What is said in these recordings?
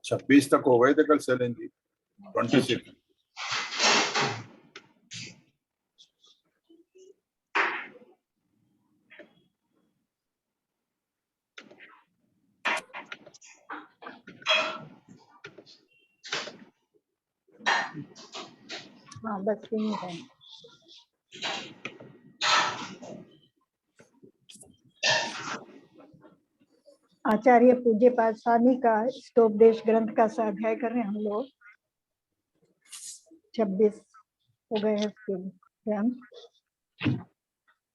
26 तक हो गए थे कल सेलिन जी, 26। हाँ बस यही है। आचार्य पूज्य पाद स्वामी का स्तोपदेश ग्रंथ का स्वाध्याय कर रहे हैं हम लोग। 26 हो गए हैं ग्रंथ।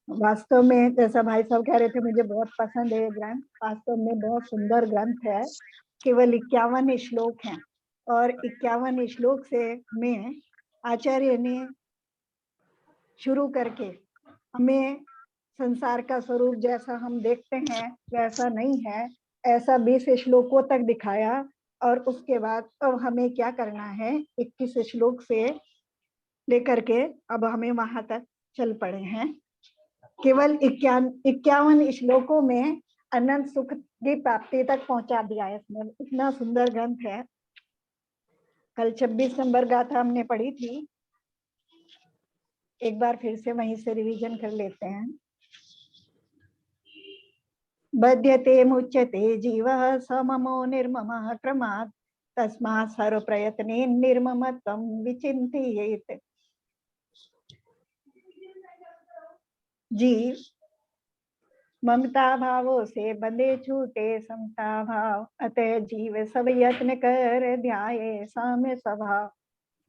वास्तव में जैसा भाई साहब कह रहे थे, मुझे बहुत पसंद है ये ग्रंथ। वास्तव में बहुत सुंदर ग्रंथ है। केवल 51 श्लोक हैं और 51 श्लोक से में आचार्य ने शुरू करके हमें संसार का स्वरूप जैसा हम देखते हैं वैसा नहीं है, ऐसा 20 श्लोकों तक दिखाया। और उसके बाद अब हमें क्या करना है, 21 श्लोक से लेकर के अब हमें वहां तक चल पड़े हैं। केवल 51 श्लोकों में अनंत सुख की प्राप्ति तक पहुंचा दिया है इसमें। इतना सुंदर ग्रंथ है। कल 26 नंबर गाथा हमने पढ़ी थी, एक बार फिर से वहीं से रिवीजन कर लेते हैं। बध्यते मुच्यते जीवः सममो निर्ममः क्रमात् तस्मात् सर्व प्रयत्ने निर्ममत्वं विचिन्तयेत्। जीव ममता भावों से बंधे छूटे समता भाव, अतः जीव सब यत्न कर ध्याये साम्य स्वभाव।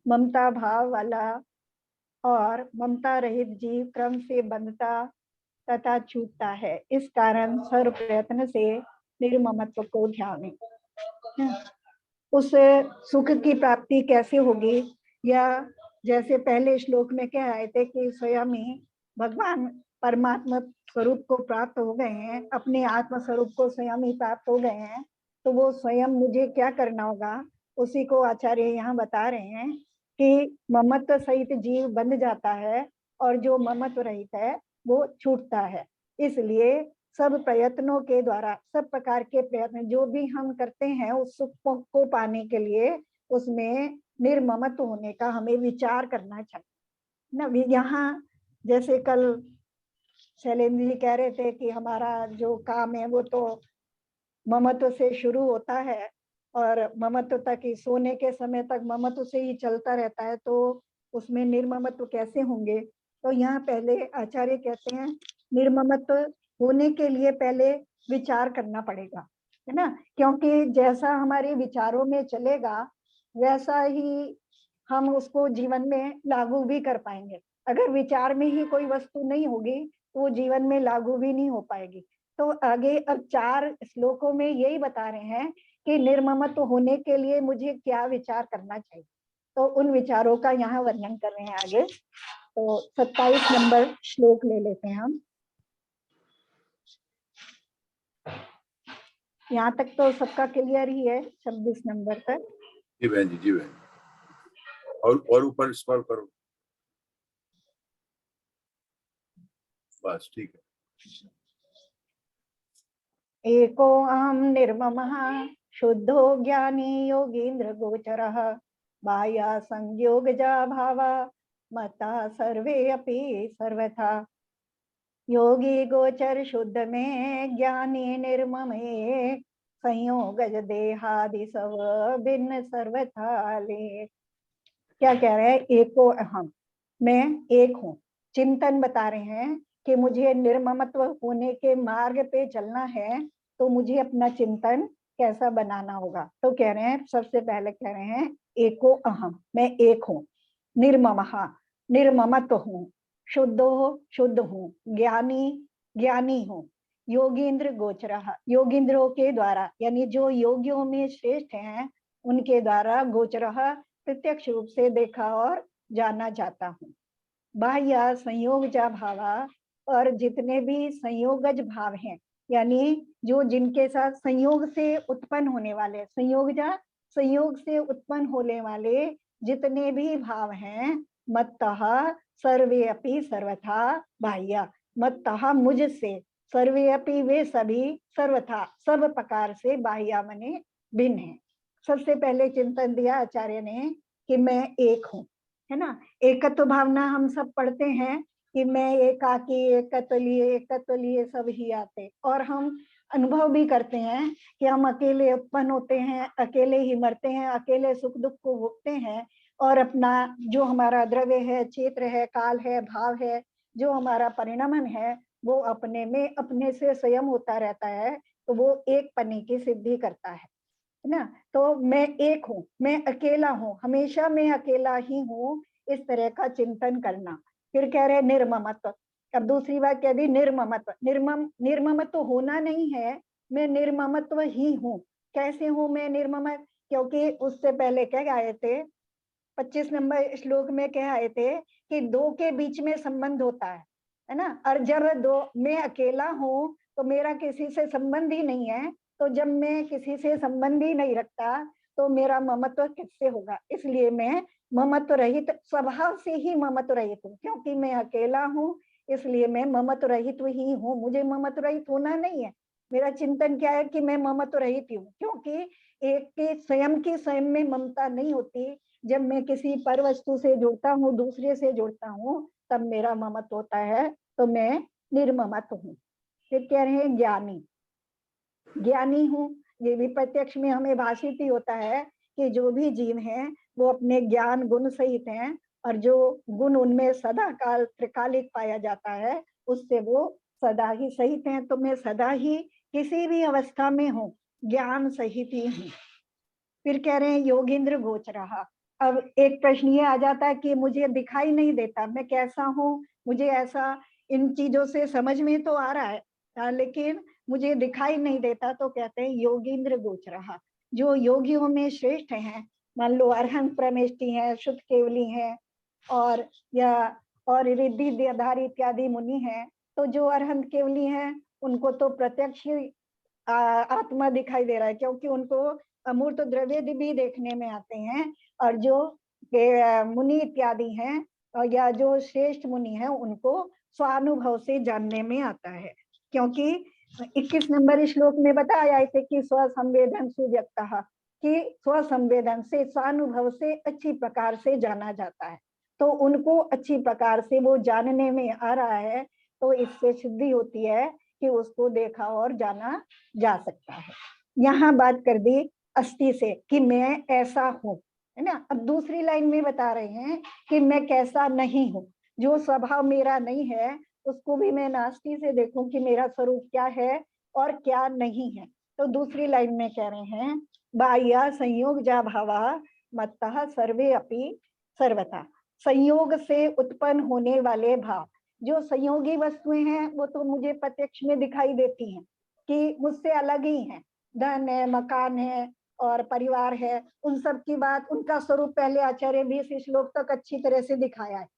ममता भाव वाला और ममता रहित जीव क्रम से बंधता तथा छूटता है। इस कारण सर्व प्रयत्न से निर्ममत्व को ध्यान। उस सुख की प्राप्ति कैसे होगी, या जैसे पहले श्लोक में कह आए थे कि स्वयं ही भगवान परमात्मा स्वरूप को प्राप्त हो गए हैं, अपने आत्म स्वरूप को स्वयं ही प्राप्त हो गए हैं, तो वो स्वयं मुझे क्या करना होगा, उसी को आचार्य यहाँ बता रहे हैं कि ममत्व सहित जीव बंध जाता है और जो ममत्व रहित है वो छूटता है। इसलिए सब प्रयत्नों के द्वारा, सब प्रकार के प्रयत्न जो भी हम करते हैं उस सुख को पाने के लिए, उसमें निर्ममत्व होने का हमें विचार करना चाहिए ना। यहाँ जैसे कल शैलेंद्र जी कह रहे थे कि हमारा जो काम है वो तो ममत्व से शुरू होता है और ममत्व तक ही, सोने के समय तक ममत्व से ही चलता रहता है, तो उसमें निर्ममत्व कैसे होंगे। तो यहाँ पहले आचार्य कहते हैं निर्ममत्व होने के लिए पहले विचार करना पड़ेगा, है ना। क्योंकि जैसा हमारे विचारों में चलेगा वैसा ही हम उसको जीवन में लागू भी कर पाएंगे। अगर विचार में ही कोई वस्तु नहीं होगी तो वो जीवन में लागू भी नहीं हो पाएगी। तो आगे अब 4 श्लोकों में यही बता रहे हैं कि निर्ममत्व होने के लिए मुझे क्या विचार करना चाहिए। तो उन विचारों का यहाँ वर्णन कर रहे हैं आगे। तो 27 नंबर श्लोक ले लेते हैं हम। यहाँ तक तो सबका क्लियर ही है, 26 नंबर तक। जी बहन जी, जी बहन। और ऊपर स्क्रॉल करो, बस ठीक है। एको अहम निर्ममः शुद्धो ज्ञानी योगींद्र गोचरः बाह्य संयोगजा भावा मता सर्वे अपि सर्वथा। योगी गोचर शुद्ध में ज्ञानी निर्ममे संयोगज देहादि सब भिन्न सर्वथा ले। क्या कह रहे हैं, एको अहम, मैं एक हूँ। चिंतन बता रहे हैं कि मुझे निर्ममत्व होने के मार्ग पे चलना है, तो मुझे अपना चिंतन कैसा बनाना होगा। तो कह रहे हैं, सबसे पहले कह रहे हैं एको अहम, मैं एक हूँ। निर्ममः, निर्ममत्व हूँ। शुद्धो, शुद्ध हूँ। ज्ञानी, ज्ञानी हूँ। योगींद्र गोचरः, योगींद्रों के द्वारा, यानी जो योगियों में श्रेष्ठ हैं उनके द्वारा, गोचरः प्रत्यक्ष रूप से देखा और जाना जाता हूँ। बाह्य संयोगजा भावा, और जितने भी संयोगज भाव हैं, यानी जो जिनके साथ संयोग से उत्पन्न होने वाले, संयोगजा संयोग से उत्पन्न होने वाले जितने भी भाव हैं, मत्तः सर्वे अपि सर्वथा बाह्य, मत्तः मुझसे, सर्वे अपि वे सभी, सर्वथा सब प्रकार से, बाह्य मने भिन्न है। सबसे पहले चिंतन दिया आचार्य ने कि मैं एक हूँ, है ना। एकत्व भावना हम सब पढ़ते हैं कि मैं एकाकी, एकत्वलीय सब ही आते, और हम अनुभव भी करते हैं कि हम अकेले उत्पन्न होते हैं, अकेले ही मरते हैं, अकेले सुख दुख को भोगते हैं, और अपना जो हमारा द्रव्य है, क्षेत्र है, काल है, भाव है, जो हमारा परिणमन है, वो अपने में अपने से स्वयं होता रहता है। तो वो एक पन्ने की सिद्धि करता है ना। तो मैं एक हूँ, मैं अकेला हूँ, हमेशा मैं अकेला ही हूँ, इस तरह का चिंतन करना। फिर कह रहे निर्ममत्व। अब दूसरी बात कह दी निर्ममत्व। निर्ममत्व होना नहीं है, मैं निर्ममत्व ही हूँ। कैसे हूँ मैं निर्मम? क्योंकि उससे पहले क्या आए थे, 25 नंबर श्लोक में कह आए थे कि दो के बीच में संबंध होता है ना। और जब दो, मैं अकेला हूँ तो मेरा किसी से संबंध ही नहीं है, तो जब मैं किसी से संबंध ही नहीं रखता तो मेरा ममत्व किससे होगा? इसलिए मैं ममत्व रहित, स्वभाव से ही ममत्व रहित हूँ, क्योंकि मैं अकेला हूँ इसलिए मैं ममत्व रहित ही हूँ। मुझे ममत्व रहित होना नहीं है। मेरा चिंतन क्या है कि मैं ममत्व रहित हूँ, क्योंकि एक के स्वयं की स्वयं में ममता नहीं होती। जब मैं किसी पर वस्तु से जुड़ता हूँ, दूसरे से जुड़ता हूँ, तब मेरा ममत्व होता है, तो मैं निर्ममत हूँ। फिर कह रहे हैं ज्ञानी, ज्ञानी हूँ, ये भी प्रत्यक्ष में हमें भाषित ही होता है कि जो भी जीव हैं वो अपने ज्ञान गुण सहित हैं, और जो गुण उनमें सदा काल त्रिकालिक पाया जाता है उससे वो सदा ही सहित हैं। तो मैं सदा ही किसी भी अवस्था में हूँ, ज्ञान सहित ही हूँ। फिर कह रहे हैं योगींद्र गोचरः। अब एक प्रश्न ये आ जाता है कि मुझे दिखाई नहीं देता, मैं कैसा हूँ, मुझे ऐसा इन चीजों से समझ में तो आ रहा है लेकिन मुझे दिखाई नहीं देता। तो कहते हैं योगींद्र गोचरः, जो योगियों में श्रेष्ठ हैं, मान लो अरहंत परमेष्टि है, शुद्ध केवली है, और या और रिद्धि इत्यादि मुनि हैं, तो जो अरहंत केवली हैं उनको तो प्रत्यक्ष ही आत्मा दिखाई दे रहा है, क्योंकि उनको अमूर्त द्रव्य भी देखने में आते हैं। और जो मुनि इत्यादि हैं या जो श्रेष्ठ मुनि हैं उनको स्वानुभव से जानने में आता है, क्योंकि 21 नंबर श्लोक में बताया थे कि स्वसंवेदन सुव्यक्तः, कि स्वसंवेदन से, स्वानुभव से अच्छी प्रकार से जाना जाता है। तो उनको अच्छी प्रकार से वो जानने में आ रहा है, तो इससे सिद्धि होती है कि उसको देखा और जाना जा सकता है। यहाँ बात कर दी अस्थि से कि मैं ऐसा हूँ, है ना। अब दूसरी लाइन में बता रहे हैं कि मैं कैसा नहीं हूँ, जो स्वभाव मेरा नहीं है उसको भी मैं नास्ति से देखूं कि मेरा स्वरूप क्या है और क्या नहीं है। तो दूसरी लाइन में कह रहे हैं बाह्य संयोग जा भावा मत्तः सर्वे अपि सर्वथा। संयोग से उत्पन्न होने वाले भाव, जो संयोगी वस्तुएं हैं वो तो मुझे प्रत्यक्ष में दिखाई देती हैं कि मुझसे अलग ही हैं। धन है, मकान है और परिवार है, उन सब की बात, उनका स्वरूप पहले आचार्य 20 श्लोक तक अच्छी तरह से दिखाया है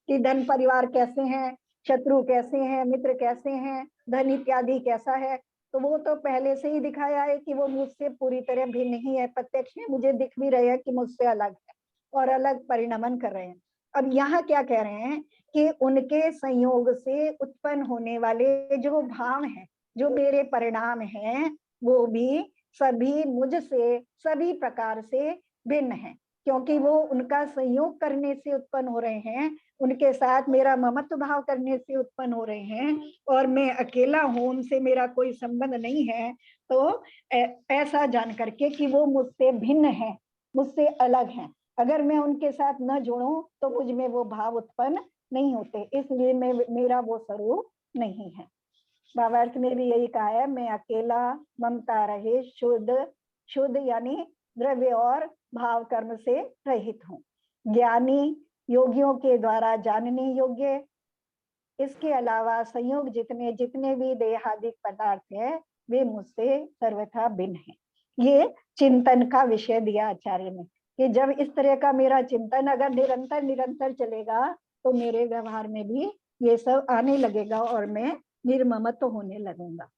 कि धन परिवार कैसे हैं, शत्रु कैसे हैं, मित्र कैसे हैं, धन इत्यादि कैसा है। तो वो तो पहले से ही दिखाया है कि वो मुझसे पूरी तरह भिन्न नहीं है, प्रत्यक्ष में मुझे दिख भी रहे हैं कि मुझसे अलग है और अलग परिणमन कर रहे हैं। अब यहाँ क्या कह रहे हैं कि उनके संयोग से उत्पन्न होने वाले जो भाव हैं, जो मेरे परिणाम हैं, वो भी सभी मुझसे सभी प्रकार से भिन्न हैं, क्योंकि वो उनका संयोग करने से उत्पन्न हो रहे हैं, उनके साथ मेरा ममत्व भाव करने से उत्पन्न हो रहे हैं, और मैं अकेला हूँ, उनसे मेरा कोई संबंध नहीं है। तो ऐसा जान करके कि वो मुझसे भिन्न है, मुझसे अलग हैं, अगर मैं उनके साथ न जुड़ूं तो मुझ में वो भाव उत्पन्न नहीं होते, इसलिए मैं, मेरा वो स्वरूप नहीं है। भावार्थ में भी यही कहा है, मैं अकेला, ममता रहे, शुद्ध, शुद्ध यानी द्रव्य और भाव कर्म से रहित हूँ। ज्ञानी, योगियों के द्वारा जानने योग्य। इसके अलावा संयोग जितने जितने भी देहादिक पदार्थ है वे मुझसे सर्वथा भिन्न है। ये चिंतन का विषय दिया आचार्य ने कि जब इस तरह का मेरा चिंतन अगर निरंतर निरंतर चलेगा तो मेरे व्यवहार में भी ये सब आने लगेगा और मैं निर्ममत होने लगूंगा।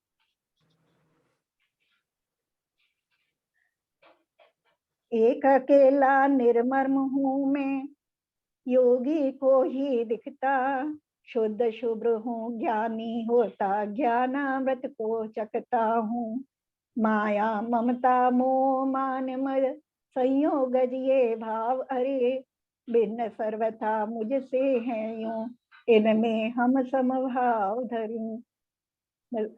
एक अकेला निर्मम हूं मैं, योगी को ही दिखता, शुद्ध शुभ्र हूँ, ज्ञानी होता, ज्ञानामृत को चखता हूँ। माया ममता मोह मान मद संयोग ये भाव अरे भिन्न सर्वथा मुझसे है यूं, इनमें हम समभाव धरूं।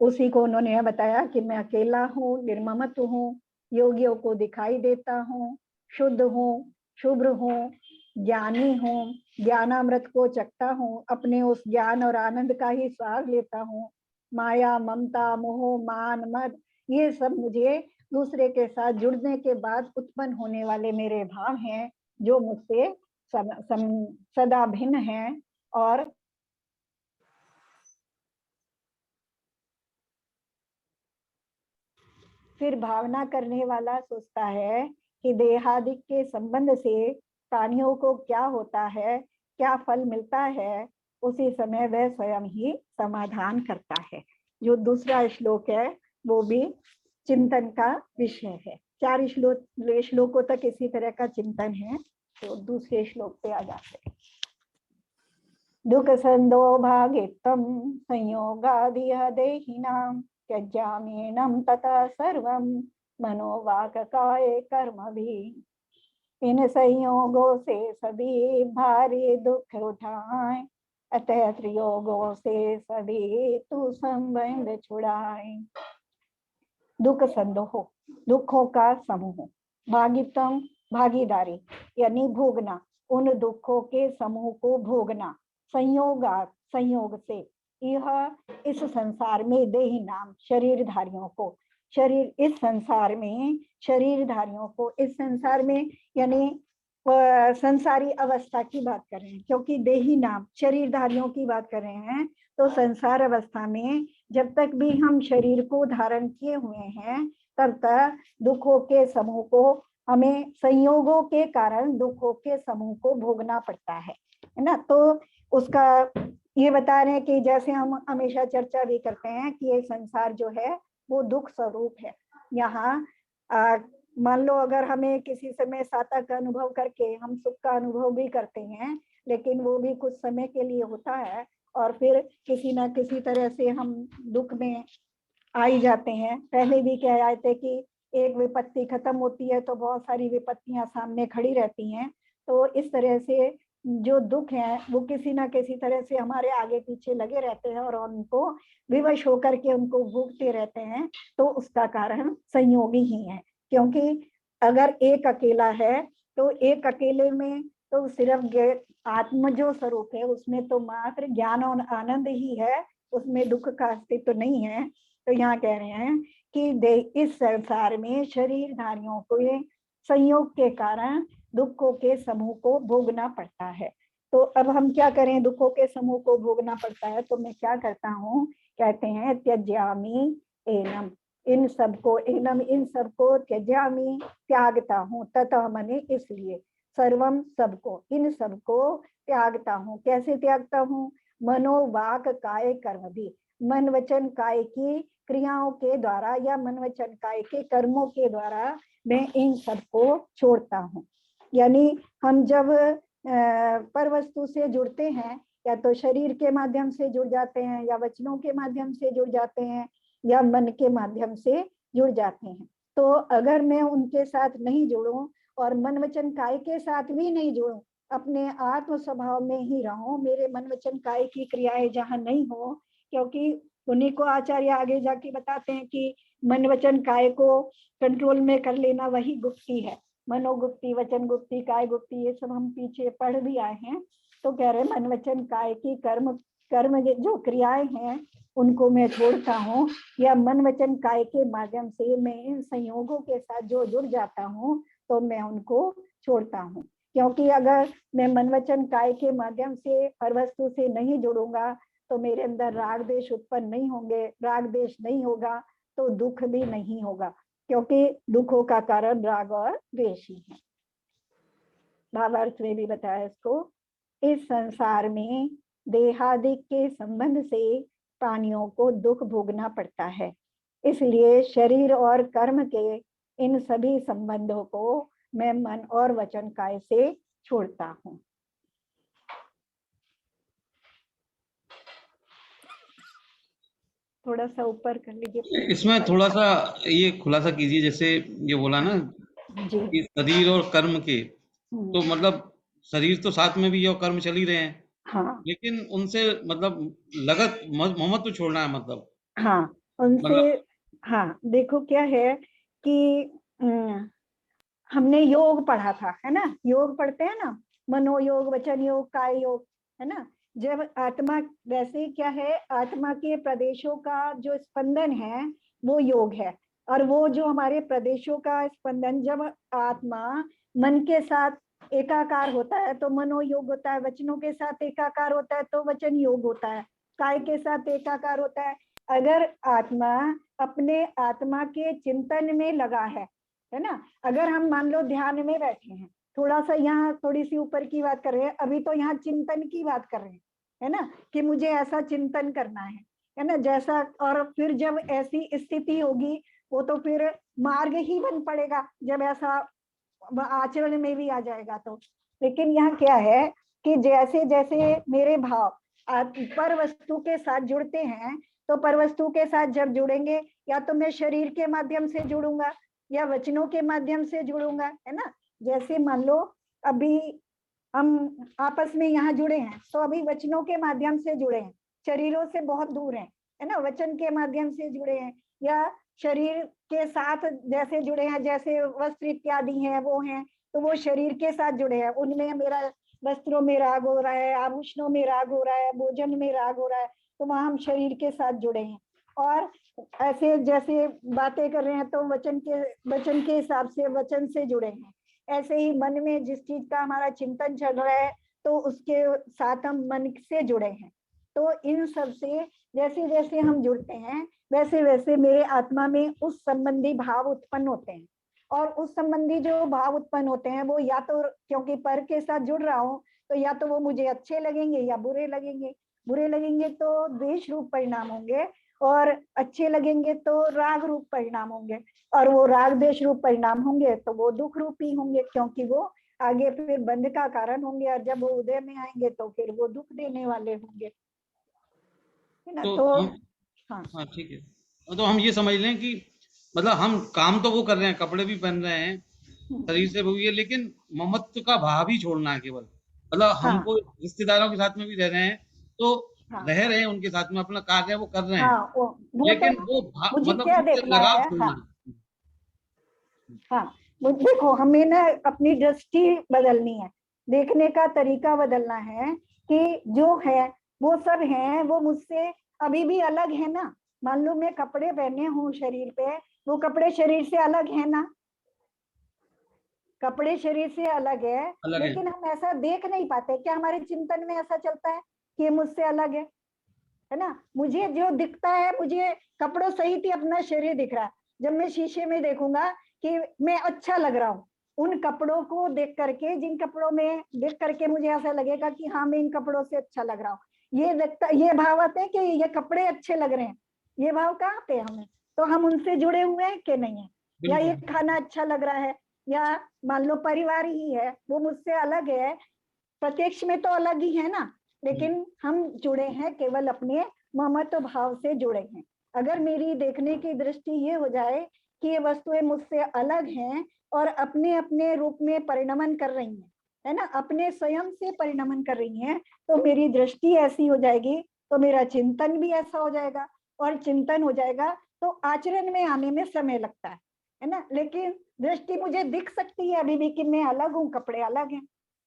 उसी को उन्होंने बताया कि मैं अकेला हूँ, निर्ममत हूँ, योगियों को दिखाई देता हूँ, शुद्ध हूँ, शुभ्र हूँ, ज्ञानी हूँ, ज्ञानामृत को चखता हूँ, अपने उस ज्ञान और आनंद का ही स्वाद लेता हूँ। माया, ममता, मोह, मान, मद, ये सब मुझे दूसरे के साथ जुड़ने के बाद उत्पन्न होने वाले मेरे भाव हैं, जो मुझसे सदा भिन्न हैं। और फिर भावना करने वाला सोचता है कि देहादि के संबंध से प्राणियों को क्या होता है, क्या फल मिलता है, उसी समय वह स्वयं ही समाधान करता है। जो दूसरा श्लोक है वो भी चिंतन का विषय है। 4 श्लोकों तक इसी तरह का चिंतन है। तो दूसरे श्लोक पे आ जाते हैं। दुख संदो भागित्वं संयोगादिह देहिनां त्यज्यामीनं तथा सर्वं मनोवाक काये कर्म भी। इन संयोगों से सभी भारी दुख उठाए, अतः त्रियोगों से सभी तू संबंध छुड़ाए। दुख संदोह, दुखों का समूह, भागित्वम भागीदारी यानी भोगना, उन दुखों के समूह को भोगना, संयोग से, यह इस संसार में देही नाम शरीरधारियों को, शरीर इस संसार में शरीरधारियों को, इस संसार में यानी संसारी अवस्था की बात कर रहे हैं, क्योंकि देही नाम शरीरधारियों की बात कर रहे हैं। तो संसार अवस्था में जब तक भी हम शरीर को धारण किए हुए हैं, तब तक दुखों के समूह को, हमें संयोगों के कारण दुखों के समूह को भोगना पड़ता है ना। तो उसका ये बता रहे हैं कि जैसे हम हमेशा चर्चा भी करते हैं कि ये संसार जो है वो दुख स्वरूप है। यहाँ मान लो अगर हमें किसी समय साता का अनुभव करके हम सुख का अनुभव भी करते हैं, लेकिन वो भी कुछ समय के लिए होता है और फिर किसी ना किसी तरह से हम दुख में आ ही जाते हैं। पहले भी कह आए थे कि एक विपत्ति खत्म होती है तो बहुत सारी विपत्तियां सामने खड़ी रहती हैं। तो इस तरह से जो दुख है वो किसी ना किसी तरह से हमारे आगे पीछे लगे रहते हैं और उनको विवश होकर के उनको भोगते रहते हैं। तो उसका कारण संयोगी ही है, क्योंकि अगर एक अकेला है तो एक अकेले में तो सिर्फ आत्म जो स्वरूप है उसमें तो मात्र ज्ञान और आनंद ही है, उसमें दुख का अस्तित्व नहीं है। तो यहाँ कह रहे हैं कि इस संसार में शरीरधारियों को ये संयोग के कारण दुखों के समूह को भोगना पड़ता है। तो अब हम क्या करें, दुखों के समूह को भोगना पड़ता है तो मैं क्या करता हूँ, कहते हैं त्यज्यामी एनम, इन सबको, एनम इन सबको, त्यज्यामी त्यागता हूँ, तथा मने इसलिए, सर्वम सबको, इन सबको त्यागता हूँ। कैसे त्यागता हूँ, मनोवाक काय कर्म भी, मन वचन काय की क्रियाओं के द्वारा या मन वचन काय के कर्मों के द्वारा मैं इन सबको छोड़ता हूँ। यानी हम जब पर वस्तु से जुड़ते हैं, या तो शरीर के माध्यम से जुड़ जाते हैं, या वचनों के माध्यम से जुड़ जाते हैं, या मन के माध्यम से जुड़ जाते हैं। तो अगर मैं उनके साथ नहीं जुड़ूं और मन वचन काय के साथ भी नहीं जुड़ूं, अपने आत्म स्वभाव में ही रहूं, मेरे मन वचन काय की क्रियाएं जहां नहीं हो, क्योंकि उन्हीं को आचार्य आगे जाके बताते हैं कि मन वचन काय को कंट्रोल में कर लेना वही गुप्ती है। मनोगुप्ती, वचन गुप्ती, काय गुप्ती, ये सब हम पीछे पढ़ भी आए हैं। तो कह रहे मन वचन काय की कर्म जो क्रियाएं हैं उनको मैं छोड़ता हूँ, या मन वचन काय के माध्यम से मैं इन संयोगों के साथ जो जुड़ जाता हूँ तो मैं उनको छोड़ता हूँ। क्योंकि अगर मैं मन वचन काय के माध्यम से हर वस्तु से नहीं जुड़ूंगा तो मेरे अंदर राग द्वेष उत्पन्न नहीं होंगे, राग द्वेष नहीं होगा तो दुख भी नहीं होगा, क्योंकि दुखों का कारण राग और द्वेष ही है। भावार्थ में भी बताया इसको, इस संसार में देहादि के संबंध से प्राणियों को दुख भोगना पड़ता है, इसलिए शरीर और कर्म के इन सभी संबंधों को मैं मन और वचन काय से छोड़ता हूँ। थोड़ा सा ऊपर कर लीजिए। इसमें थोड़ा सा ये खुलासा कीजिए, जैसे ये बोला ना जी। कि शरीर और कर्म के, तो मतलब शरीर तो साथ में भी है और कर्म चल ही रहे हैं, हाँ, लेकिन उनसे मतलब लगत मोहम्मद तो छोड़ना है मतलब हाँ, उनसे मतलब हाँ, देखो क्या है कि हमने योग पढ़ा था, है ना? योग पढ़ते हैं ना, मनोयोग, वचन योग, काय योग, है ना? जब आत्मा, वैसे क्या है, आत्मा के प्रदेशों का जो स्पंदन है वो योग है। और वो जो हमारे प्रदेशों का स्पंदन, जब आत्मा मन के साथ एकाकार होता है तो मनोयोग होता है, वचनों के साथ एकाकार होता है तो वचन योग होता है, काय के साथ एकाकार होता है। अगर आत्मा अपने आत्मा के चिंतन में लगा है ना, अगर हम मान लो ध्यान में बैठे हैं, थोड़ा सा यहाँ थोड़ी सी ऊपर की बात कर रहे हैं, अभी तो यहाँ चिंतन की बात कर रहे हैं, है ना, कि मुझे ऐसा चिंतन करना है ना, जैसा, और फिर जब ऐसी स्थिति होगी वो तो फिर मार्ग ही बन पड़ेगा, जब ऐसा आचरण में भी आ जाएगा तो। लेकिन यहाँ क्या है कि जैसे जैसे मेरे भाव पर वस्तु के साथ जुड़ते हैं, तो पर वस्तु के साथ जब जुड़ेंगे, या तो मैं शरीर के माध्यम से जुड़ूंगा या वचनों के माध्यम से जुड़ूंगा, है ना। जैसे मान लो अभी हम आपस में यहाँ जुड़े हैं तो अभी वचनों के माध्यम से जुड़े हैं, शरीरों से बहुत दूर हैं, है ना, वचन के माध्यम से जुड़े हैं, या शरीर के साथ जैसे जुड़े हैं, जैसे वस्त्र इत्यादि हैं वो हैं, तो वो शरीर के साथ जुड़े हैं, उनमें मेरा वस्त्रों में राग हो रहा है, आभूषणों में राग हो रहा है, भोजन में राग हो रहा है, तो वहां हम शरीर के साथ जुड़े हैं। और ऐसे जैसे बातें कर रहे हैं तो वचन के हिसाब से वचन से जुड़े हैं। ऐसे ही मन में जिस चीज का हमारा चिंतन चल रहा है तो उसके साथ हम मन से जुड़े हैं। तो इन सब से जैसे जैसे हम जुड़ते हैं वैसे वैसे मेरे आत्मा में उस संबंधी भाव उत्पन्न होते हैं। और उस संबंधी जो भाव उत्पन्न होते हैं वो या तो, क्योंकि पर के साथ जुड़ रहा हूँ, तो या तो वो मुझे अच्छे लगेंगे या बुरे लगेंगे। बुरे लगेंगे तो द्वेष रूप परिणाम होंगे, और अच्छे लगेंगे तो राग रूप परिणाम होंगे, और वो राग देश रूप परिणाम होंगे तो वो दुख रूपी होंगे, क्योंकि वो आगे फिर बंध का कारण होंगे, और जब वो उदय में आएंगे तो फिर वो दुख देने वाले होंगे, है ना। तो तो हम हाँ, हाँ ठीक है, तो हम ये समझ लें कि मतलब हम काम तो वो कर रहे हैं, कपड़े भी पहन रहे हैं, शरीर से वो ये, लेकिन ममत्व का भाव ही छोड़ना है केवल। मतलब हाँ, हमको रिश्तेदारों के साथ में भी रह रहे हैं तो हाँ, रह रहे हैं, उनके साथ में अपना कार्य वो कर रहे हैं, हाँ, वो तो लेकिन वो मुझे मतलब क्या उनसे देखना लगाव है, हाँ, छोड़ना है। हाँ, वो देखो हमें ना अपनी दृष्टि बदलनी है, देखने का तरीका बदलना है, कि जो है वो सब है, वो मुझसे अभी भी अलग है ना। मान लो मैं कपड़े पहने हूँ शरीर पे, वो कपड़े शरीर से अलग है ना, कपड़े शरीर से अलग है, अलग है। लेकिन हम ऐसा देख नहीं पाते। क्या हमारे चिंतन में ऐसा चलता है कि ये मुझसे अलग है ना। मुझे जो दिखता है, मुझे कपड़ों सहित ही अपना शरीर दिख रहा है। जब मैं शीशे में देखूंगा कि मैं अच्छा लग रहा हूँ, उन कपड़ों को देख करके, जिन कपड़ों में देख करके मुझे ऐसा लगेगा कि हाँ मैं इन कपड़ों से अच्छा लग रहा हूँ, ये भाव आते हैं कि ये कपड़े अच्छे लग रहे हैं, ये भाव कहाँ आते हैं हमें। तो हम उनसे जुड़े हुए हैं कि नहीं है। या ये बिल्कुल। खाना अच्छा लग रहा है, या मान लो परिवार ही है वो मुझसे अलग है, प्रत्यक्ष में तो अलग ही है ना, लेकिन हम जुड़े हैं केवल अपने ममत्व भाव से जुड़े हैं। अगर मेरी देखने की दृष्टि ये हो जाए कि ये वस्तुएं मुझसे अलग हैं और अपने अपने रूप में परिणमन कर रही हैं, है ना, अपने स्वयं से परिणमन कर रही हैं, तो मेरी दृष्टि ऐसी हो जाएगी, तो मेरा चिंतन भी ऐसा हो जाएगा, और चिंतन हो जाएगा तो आचरण में आने में समय लगता है ना। लेकिन दृष्टि मुझे दिख सकती है अभी भी कि मैं अलग हूँ, कपड़े अलग हैं,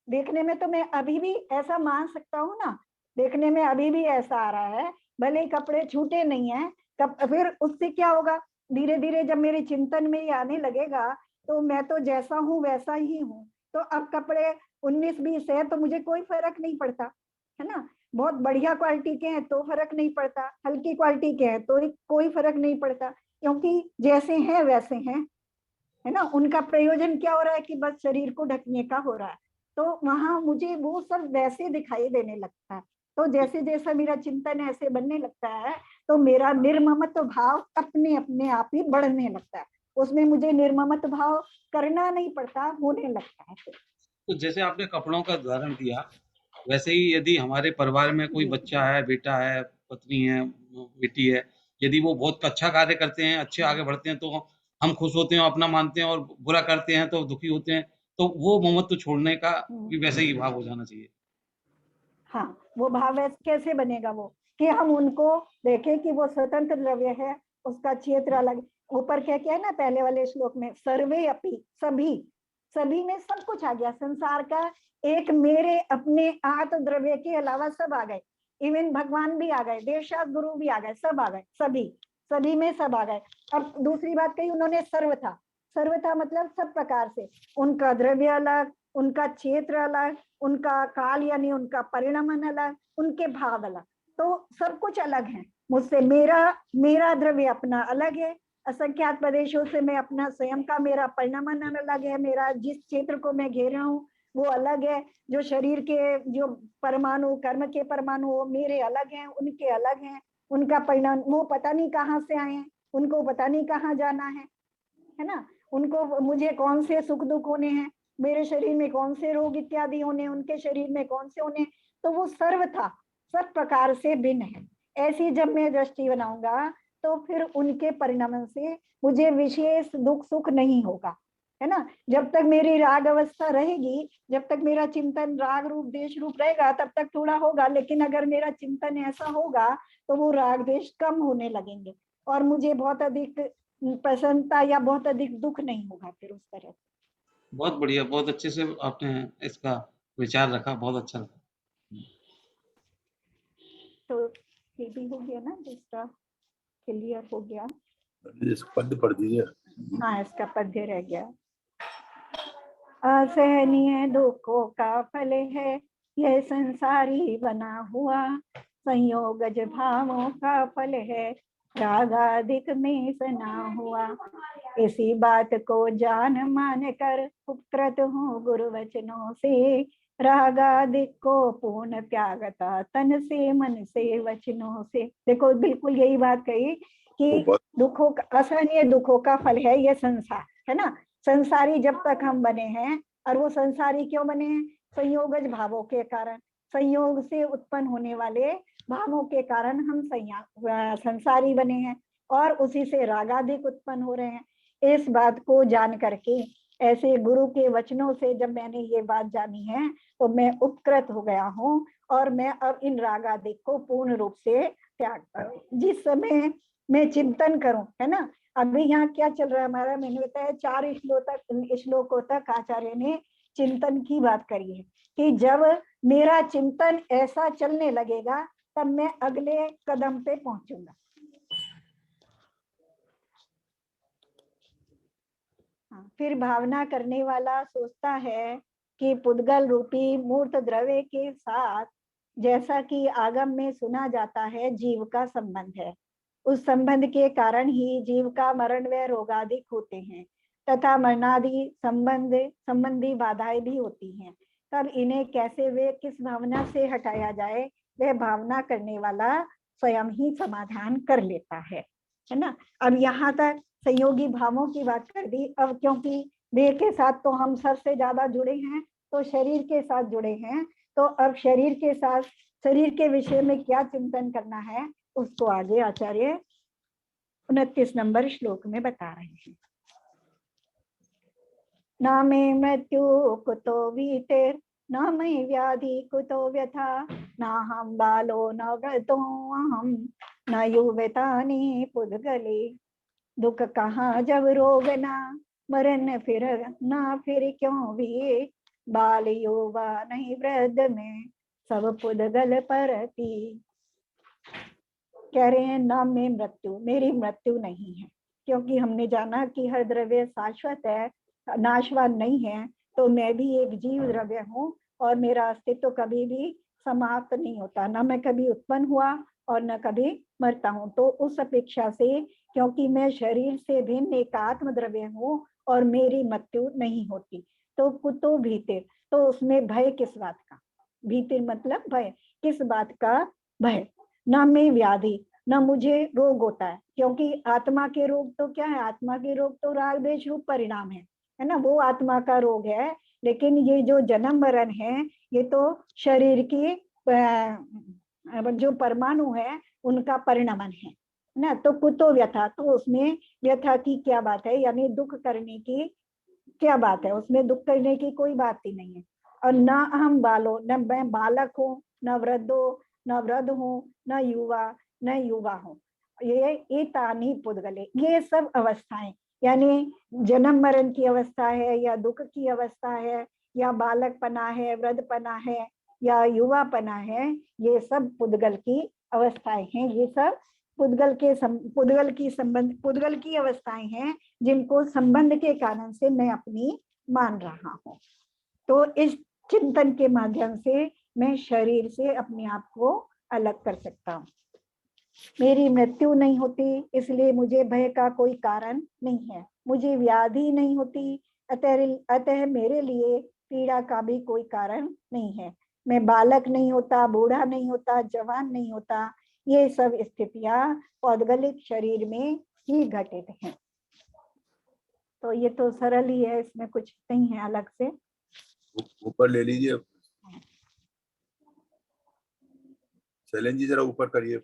देखने में तो मैं अभी भी ऐसा मान सकता हूँ ना, देखने में अभी भी ऐसा आ रहा है, भले ही कपड़े छूटे नहीं है। तब फिर उससे क्या होगा, धीरे धीरे जब मेरे चिंतन में ये आने लगेगा तो मैं तो जैसा हूँ वैसा ही हूँ। तो अब कपड़े 19-20 है तो मुझे कोई फर्क नहीं पड़ता, है ना। बहुत बढ़िया क्वालिटी के हैं तो फर्क नहीं पड़ता, हल्की क्वालिटी के हैं तो कोई फर्क नहीं पड़ता, क्योंकि जैसे हैं वैसे हैं, है ना। उनका प्रयोजन क्या हो रहा है कि बस शरीर को ढकने का हो रहा है, तो वहां मुझे वो सब वैसे दिखाई देने लगता है। तो जैसे जैसा मेरा चिंतन ऐसे बनने लगता है तो मेरा निर्ममत्व भाव अपने अपने आप ही बढ़ने लगता है, उसमें मुझे निर्ममत्व भाव करना नहीं पड़ता, होने लगता है। तो जैसे आपने कपड़ों का उदाहरण दिया, वैसे ही यदि हमारे परिवार में कोई जी, बच्चा है, बेटा है, पत्नी है, बेटी है, यदि वो बहुत अच्छा कार्य करते हैं, अच्छे आगे बढ़ते हैं, तो हम खुश होते हैं और अपना मानते हैं और बुरा करते हैं तो दुखी होते हैं, तो वो ममत्व छोड़ने का भी वैसे ही भाव हो जाना चाहिए। हाँ, वो भाव कैसे बनेगा वो, कि हम उनको देखें कि वो स्वतंत्र द्रव्य है, उसका क्षेत्र अलग। ऊपर क्या क्या है ना पहले वाले श्लोक में, सर्वे अपि, सभी, सभी में सब कुछ आ गया संसार का, एक मेरे अपने आत्म द्रव्य के अलावा सब आ गए, इवन भगवान भी आ गए, देवशास्त्र गुरु भी आ गए, सब आ गए, सभी, सभी में सब आ गए। अब दूसरी बात कही उन्होंने, सर्वथा, सर्वथा मतलब सब प्रकार से, उनका द्रव्य अलग, उनका क्षेत्र अलग, उनका काल यानी उनका परिणामन अलग, उनके भाव अलग, तो सब कुछ अलग है मुझसे। मेरा द्रव्य अपना अलग है, असंख्यात प्रदेशों से मैं अपना स्वयं का मेरा परिणामन अलग है, मेरा जिस क्षेत्र को मैं घेरा हूँ वो अलग है, जो शरीर के जो परमाणु, कर्म के परमाणु वो मेरे अलग हैं, उनके अलग हैं, उनका परिणाम वो पता नहीं कहाँ से आए हैं, उनको पता नहीं कहाँ जाना है ना, उनको मुझे कौन से सुख दुख होने हैं, मेरे शरीर में कौन से रोग इत्यादि होने, उनके शरीर में कौन से होने, तो वो सर्वथा सब प्रकार से भिन्न है। ऐसी जब मैं दृष्टि बनाऊंगा तो फिर उनके परिणाम से मुझे विशेष दुख सुख नहीं होगा, है ना। जब तक मेरी राग अवस्था रहेगी, जब तक मेरा चिंतन राग रूप देश रूप रहेगा तब तक थोड़ा होगा, लेकिन अगर मेरा चिंतन ऐसा होगा तो वो राग देश कम होने लगेंगे और मुझे बहुत अधिक प्रसन्नता या बहुत अधिक दुख नहीं होगा फिर उस तरह से। बहुत बढ़िया, बहुत अच्छे से आपने इसका विचार रखा, बहुत अच्छा लगा। तो ये भी हो गया ना, दूसरा क्लियर हो गया। पद पढ़ दीजिए। हाँ, इसका पद्य रह गया। असहनीय दुखों का फल है यह संसारी बना हुआ, संयोगज भावों का फल है रागाधिक में सना हुआ। इसी बात को जान मान कर उपकृत हूँ गुरु वचनों से, रागाधिक को पूर्ण त्यागता तन से मन से वचनों से। देखो बिल्कुल यही बात कही कि दुखों का, असहनीय दुखों का फल है ये संसार, है ना। संसारी जब तक हम बने हैं, और वो संसारी क्यों बने हैं, संयोगज भावों के कारण, संयोग से उत्पन्न होने वाले भावों के कारण हम संसारी बने हैं और उसी से रागाधिक उत्पन्न हो रहे हैं। इस बात को जान करके, ऐसे गुरु के वचनों से जब मैंने ये बात जानी है तो मैं उपकृत हो गया हूँ और मैं अब इन रागाधिक को पूर्ण रूप से त्याग करूं। जिस समय मैं चिंतन करूं, है ना, अभी यहाँ क्या चल रहा है हमारा, मैंने बताया 4 श्लोकों तक आचार्य ने चिंतन की बात करी है कि जब मेरा चिंतन ऐसा चलने लगेगा तब मैं अगले कदम पे पहुंचूंगा। फिर भावना करने वाला सोचता है कि पुद्गल रूपी मूर्त द्रव्य के साथ, जैसा कि आगम में सुना जाता है, जीव का संबंध है। उस संबंध के कारण ही जीव का मरण व रोगादिक होते हैं तथा मरणादि संबंधी बाधाएं भी होती हैं। तब इन्हें कैसे वे किस भावना से हटाया जाए, वह भावना करने वाला स्वयं ही समाधान कर लेता है ना। अब यहाँ तक संयोगी भावों की बात कर दी। अब क्योंकि देह के साथ तो हम सबसे ज्यादा जुड़े हैं, तो शरीर के साथ जुड़े हैं, तो अब शरीर के साथ, शरीर के विषय में क्या चिंतन करना है उसको आगे आचार्य 29 नंबर श्लोक में बता रहे हैं। न मे मृत्यु कुतो भीतिर, न मयि व्याधि कुतो व्यथा, न हम बालो न वृद्धो अहम, न युवतानि पुद्गले। दुख कहाँ जब रोग ना, मरण फिर ना फिर क्यों भी, बाल युवा नहीं वृद्ध में सब पुद्गल परती। कह रहे हैं ना में मृत्यु, मेरी मृत्यु नहीं है, क्योंकि हमने जाना कि हर द्रव्य शाश्वत है, नाशवान नहीं है, तो मैं भी एक जीव द्रव्य हूँ और मेरा अस्तित्व कभी भी समाप्त नहीं होता, ना मैं कभी उत्पन्न हुआ और न कभी मरता हूँ। तो उस अपेक्षा से, क्योंकि मैं शरीर से भिन्न एक आत्म द्रव्य हूँ और मेरी मृत्यु नहीं होती, तो कुतो भीतिर, तो उसमें भय किस बात का, भीतिर मतलब भय, किस बात का भय। न मैं व्याधि, न मुझे रोग होता है, क्योंकि आत्मा के रोग तो क्या है, आत्मा के रोग तो राग द्वेष रूप परिणाम है ना, वो आत्मा का रोग है। लेकिन ये जो जन्म मरण है ये तो शरीर की जो परमाणु है उनका परिणमन है, ना, तो कुतो व्यथा, तो उसमें व्यथा की क्या बात है, यानी दुख करने की क्या बात है, उसमें दुख करने की कोई बात ही नहीं है। और ना हम बालो, न मैं बालक हूँ, न वृद्ध हो, न वृद्ध हूँ, न युवा, न युवा हूँ। ये तानी पुद्गले, ये सब अवस्थाएं, यानी जन्म मरण की अवस्था है, या दुख की अवस्था है, या बालकपना है, वृद्धपना है, या युवापना है, ये सब पुद्गल की अवस्थाएं हैं। ये सब पुद्गल की अवस्थाएं हैं, जिनको संबंध के कारण से मैं अपनी मान रहा हूँ। तो इस चिंतन के माध्यम से मैं शरीर से अपने आप को अलग कर सकता हूँ। मेरी मृत्यु नहीं होती, इसलिए मुझे भय का कोई कारण नहीं है। मुझे व्याधि नहीं होती, अतः मेरे लिए पीड़ा का भी कोई कारण नहीं है। मैं बालक नहीं होता, बूढ़ा नहीं होता, जवान नहीं होता। ये सब स्थितियां पौद्गलिक शरीर में ही घटित हैं। तो ये तो सरल ही है, इसमें कुछ नहीं है अलग से। ऊपर ले लीजिए शैलेंद्र जी, जरा ऊपर करिए।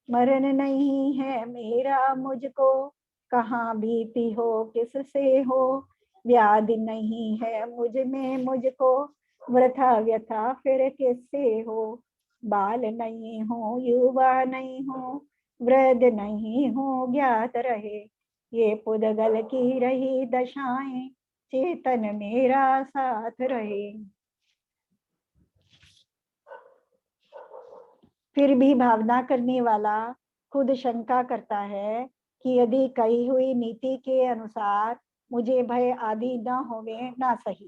मरण नहीं है मेरा मुझको, कहाँ बीती हो किससे हो। व्याधि नहीं है मुझ में मुझको, वृथा व्यथा फिर किससे हो। बाल नहीं हो, युवा नहीं हो, वृद्ध नहीं हो, ज्ञात रहे। ये पुद्गल की रही दशाएं, चेतन मेरा साथ रहे। फिर भी भावना करने वाला खुद शंका करता है कि यदि कही हुई नीति के अनुसार मुझे भय आदि न होवे ना सही,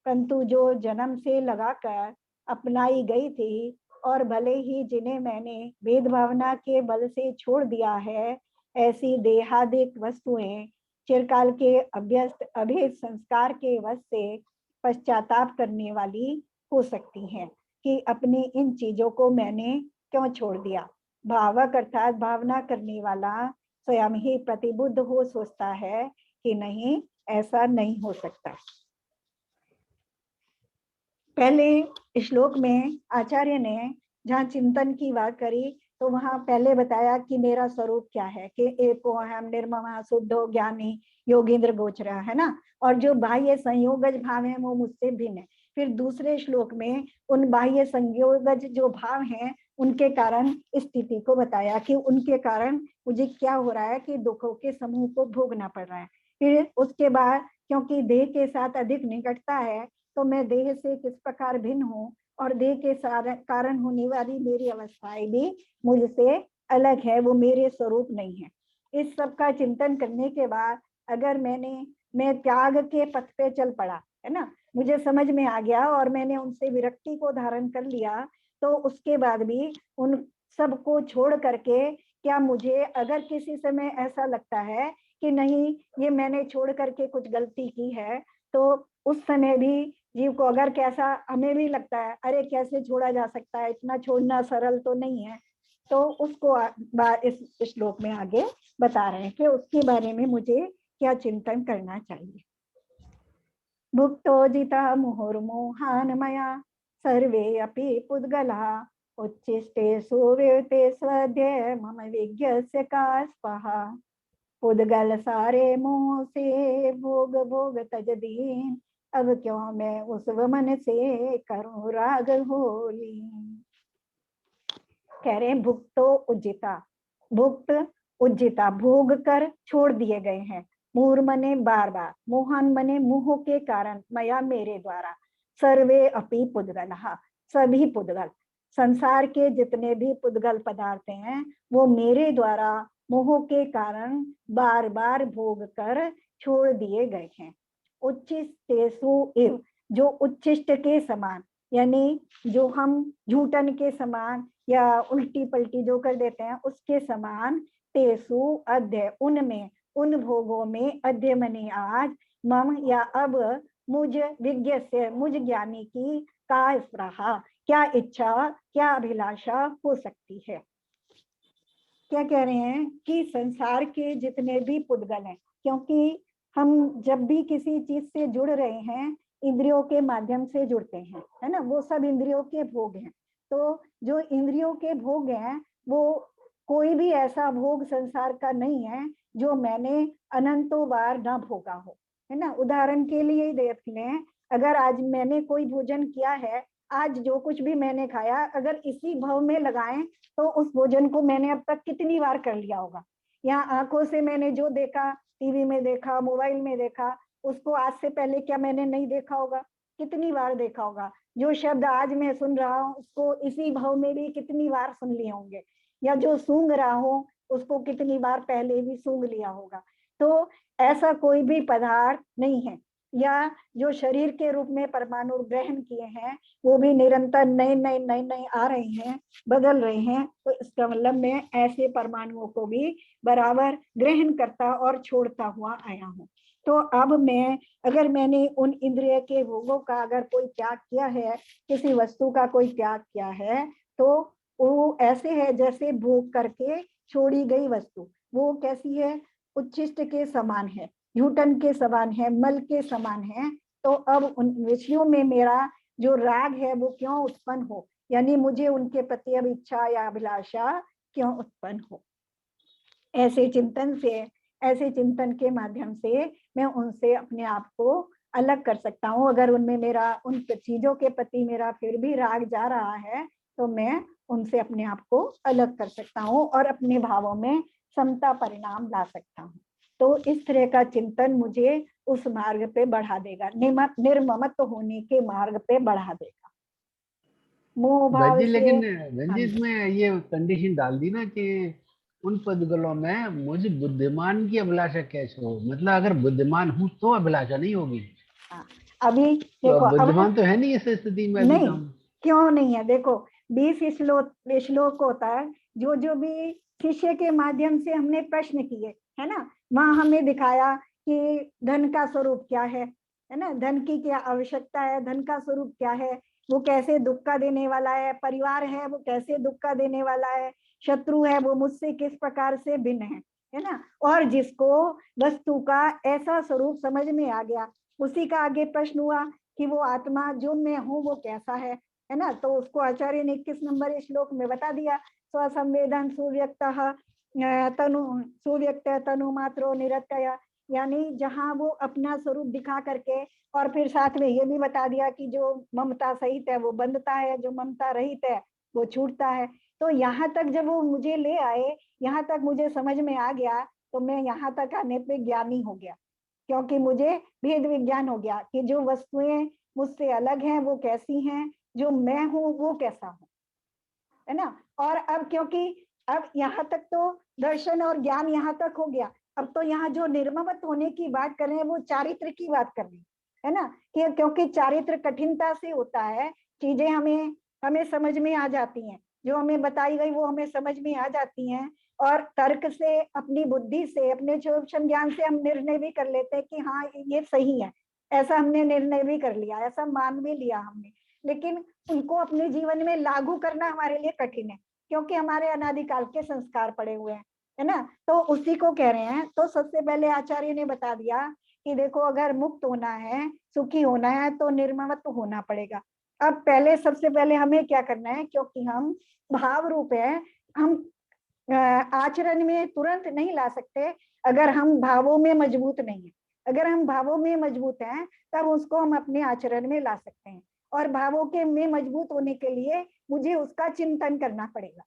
परंतु जो जन्म से लगाकर अपनाई गई थी, और भले ही जिन्हें मैंने भेद भावना के बल से छोड़ दिया है, ऐसी देहादिक वस्तुएं चिरकाल के अभ्यस्त अभेद संस्कार के वश से पश्चाताप करने वाली हो सकती हैं कि अपनी इन चीजों को मैंने क्यों छोड़ दिया। भावक अर्थात भावना करने वाला स्वयं ही प्रतिबुद्ध हो सोचता है कि नहीं, ऐसा नहीं हो सकता। पहले श्लोक में आचार्य ने जहाँ चिंतन की बात करी, तो वहां पहले बताया कि मेरा स्वरूप क्या है, कि एको अहम निर्मम शुद्धो ज्ञानी योगींद्र गोचर है ना, और जो बाह्य संयोगज भाव है वो मुझसे भिन्न है। फिर दूसरे श्लोक में उन बाह्य संयोगज जो भाव हैं उनके कारण स्थिति को बताया कि उनके कारण मुझे क्या हो रहा है कि दुखों के समूह को भोगना पड़ रहा है। फिर उसके बाद क्योंकि देह के साथ अधिक निकटता है, तो मैं देह से किस प्रकार भिन्न हूँ, और देह के कारण होने वाली मेरी अवस्थाएं भी मुझसे अलग है, वो मेरे स्वरूप नहीं है। इस सब का चिंतन करने के बाद अगर मैं त्याग के पथ पे चल पड़ा है ना, मुझे समझ में आ गया और मैंने उनसे विरक्ति को धारण कर लिया, तो उसके बाद भी उन सबको छोड़ करके क्या मुझे अगर किसी समय ऐसा लगता है कि नहीं ये मैंने छोड़ करके कुछ गलती की है, तो उस समय भी जीव को अगर कैसा हमें भी लगता है अरे कैसे छोड़ा जा सकता है, इतना छोड़ना सरल तो नहीं है, तो उसको इस श्लोक में आगे बता रहे हैं कि उसके बारे में मुझे क्या चिंतन करना चाहिए। भुक्तो जिता मुहुर्मोहान मया सर्वे अपि पुद्गला उच्छिष्टे सुविवते स्वध्य मम विज्ञस्य का स्पहा। पुद्गल सारे मोह से भोग भोग तज दीन, अब क्यों मैं उस वमन से करूं राग होली। कह रहे हैं भुक्तो उज्जिता, भुक्त उज्जिता भोग कर छोड़ दिए गए हैं। मूर मने बार बार, मोहन मने मुह के कारण, मया मेरे द्वारा, सर्वे अपि पुद्गल, सभी पुद्गल, संसार के जितने भी पुद्गल पदार्थ हैं वो मेरे द्वारा मोह के कारण बार बार भोग कर छोड़ दिए गए हैं। उच्छिष्टेषु इव, जो उच्छिष्ट के समान, यानी जो हम झूठन के समान या उल्टी पलटी जो कर देते हैं उसके समान, तेसु अध्य, उनमें उन भोगों में, अध्य मने आज, मम या अब, मुझ विज्ञ से मुझ ज्ञानी की का स्पृहा, क्या इच्छा क्या अभिलाषा हो सकती है। क्या कह रहे हैं कि संसार के जितने भी पुद्गल हैं, क्योंकि हम जब भी किसी चीज से जुड़ रहे हैं इंद्रियों के माध्यम से जुड़ते हैं, है ना, वो सब इंद्रियों के भोग हैं। तो जो इंद्रियों के भोग हैं वो कोई भी ऐसा भोग संसार का नहीं है जो मैंने अनंतों बार न भोगा हो, है ना। उदाहरण के लिए ही देख लें, अगर आज मैंने कोई भोजन किया है, आज जो कुछ भी मैंने खाया अगर इसी भव में लगाएं तो उस भोजन को मैंने अब तक कितनी बार कर लिया होगा। यहाँ आंखों से मैंने जो देखा, टीवी में देखा, मोबाइल में देखा, उसको आज से पहले क्या मैंने नहीं देखा होगा, कितनी बार देखा होगा। जो शब्द आज मैं सुन रहा हूँ उसको इसी भाव में भी कितनी बार सुन लिए होंगे, या जो सूंघ रहा हूँ उसको कितनी बार पहले भी सूंघ लिया होगा। तो ऐसा कोई भी पदार्थ नहीं है, या जो शरीर के रूप में परमाणु ग्रहण किए हैं वो भी निरंतर नए नए नए नए आ रहे हैं, बदल रहे हैं। तो इसका मतलब मैं ऐसे परमाणुओं को भी बराबर ग्रहण करता और छोड़ता हुआ आया हूँ। तो अब मैं, अगर मैंने उन इंद्रिय के भोगों का अगर कोई त्याग किया है, किसी वस्तु का कोई त्याग किया है, तो वो ऐसे है जैसे भोग करके छोड़ी गई वस्तु। वो कैसी है? उच्छिष्ट के समान है, झूठन के समान है, मल के समान है। तो अब उन विषयों में मेरा जो राग है वो क्यों उत्पन्न हो, यानी मुझे उनके प्रति अब इच्छा या अभिलाषा क्यों उत्पन्न हो। ऐसे चिंतन से, ऐसे चिंतन के माध्यम से मैं उनसे अपने आप को अलग कर सकता हूँ। अगर उनमें मेरा, उन चीजों के प्रति मेरा फिर भी राग जा रहा है तो मैं उनसे अपने आप को अलग कर सकता हूँ और अपने भावों में समता परिणाम ला सकता हूँ। तो इस तरह का चिंतन मुझे उस मार्ग पे बढ़ा देगा, निर्ममत्व होने के मार्ग पे बढ़ा देगा। मोह भाव जी, से, लेकिन बहन जी इसमें ये कंडीशन डाल दी ना कि उन पदगलों में मुझे बुद्धिमान की अभिलाषा कैसे हो, मतलब अगर बुद्धिमान हूँ तो अभिलाषा नहीं होगी। अभी तो देखो, अब अब बुद्धिमान तो है नहीं इस स्थिति में अभी नहीं, तो हम। क्यों नहीं है? देखो 20 श्लोक होता है, जो जो भी शिष्य के माध्यम से हमने प्रश्न किए, है ना, वहां हमें दिखाया कि धन का स्वरूप क्या है ना, धन की क्या आवश्यकता है, धन का स्वरूप क्या है, वो कैसे दुख का देने वाला है, परिवार है वो कैसे दुख का देने वाला है, शत्रु है वो मुझसे किस प्रकार से भिन्न है ना। और जिसको वस्तु का ऐसा स्वरूप समझ में आ गया, उसी का आगे प्रश्न हुआ कि वो आत्मा जो मैं हूँ वो कैसा है ना। तो उसको आचार्य ने 21 नंबर श्लोक में बता दिया, स्वसंवेदन सुव्यक्त तनु, सुव्यक्त तनु मात्रो निरत्यय, यानी जहाँ वो अपना स्वरूप दिखा करके, और फिर साथ में ये भी बता दिया कि जो ममता सहित है वो बंधता है, जो ममता रहित है वो छूटता है। तो यहाँ तक जब वो मुझे ले आए, यहाँ तक मुझे समझ में आ गया, तो मैं यहाँ तक आने पे ज्ञानी हो गया, क्योंकि मुझे भेद विज्ञान हो गया कि जो वस्तुएं मुझसे अलग हैं वो कैसी हैं, जो मैं हूँ वो कैसा हूँ, है ना। और अब क्योंकि अब यहाँ तक तो दर्शन और ज्ञान यहाँ तक हो गया, अब तो यहाँ जो निर्ममत होने की बात कर रहे हैं वो चारित्र की बात कर रहे हैं, है ना, कि क्योंकि चारित्र कठिनता से होता है, चीजें हमें हमें समझ में आ जाती हैं, जो हमें बताई गई वो हमें समझ में आ जाती हैं, और तर्क से, अपनी बुद्धि से, अपने सूक्ष्म ज्ञान से हम निर्णय भी कर लेते हैं कि हाँ ये सही है, ऐसा हमने निर्णय भी कर लिया, ऐसा मान भी लिया हमने। लेकिन उनको अपने जीवन में लागू करना हमारे लिए कठिन है, क्योंकि हमारे अनादिकाल के संस्कार पड़े हुए हैं, है ना। तो उसी को कह रहे हैं। तो सबसे पहले आचार्य ने बता दिया कि देखो, अगर मुक्त होना है, सुखी होना है, तो निर्ममत्व होना पड़ेगा। अब पहले, सबसे पहले हमें क्या करना है, क्योंकि हम भाव रूप है, हम आचरण में तुरंत नहीं ला सकते अगर हम भावों में मजबूत नहीं है। अगर हम भावों में मजबूत हैं तब उसको हम अपने आचरण में ला सकते हैं, और भावों के में मजबूत होने के लिए मुझे उसका चिंतन करना पड़ेगा,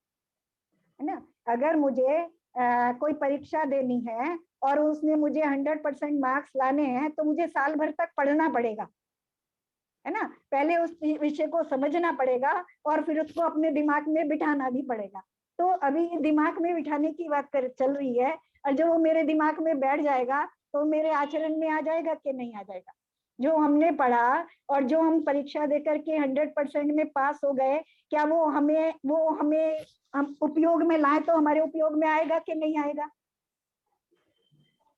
है ना। अगर मुझे कोई परीक्षा देनी है और उसमें मुझे 100% मार्क्स लाने हैं, तो मुझे साल भर तक पढ़ना पड़ेगा, है ना। पहले उस विषय को समझना पड़ेगा और फिर उसको अपने दिमाग में बिठाना भी पड़ेगा। तो अभी दिमाग में बिठाने की बात चल रही है, और जब वो मेरे दिमाग में बैठ जाएगा तो मेरे आचरण में आ जाएगा कि नहीं आ जाएगा। जो हमने पढ़ा और जो हम परीक्षा देकर के 100% में पास हो गए, क्या वो हमें हम उपयोग में लाए तो हमारे उपयोग में आएगा कि नहीं आएगा?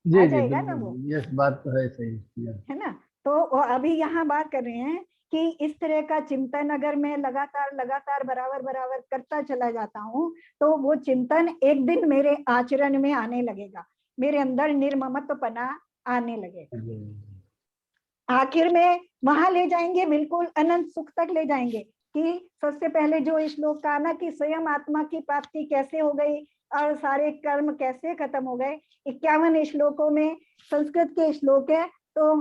जी आ जी जाएगा ना वो, बिल्कुल, ये बात तो है, सही है ना। तो अभी यहाँ बात कर रहे हैं कि इस तरह का चिंतन अगर मैं लगातार लगातार बराबर बराबर करता चला जाता हूँ, तो वो चिंतन एक दिन मेरे आचरण में आने लगेगा, मेरे अंदर निर्ममत्वपना आने लगेगा। आखिर में वहां ले जाएंगे, बिल्कुल अनंत सुख तक ले जाएंगे। कि सबसे पहले जो श्लोक का ना कि स्वयं आत्मा की प्राप्ति कैसे हो गई और सारे कर्म कैसे खत्म हो गए, 51 श्लोकों में संस्कृत के श्लोक है। तो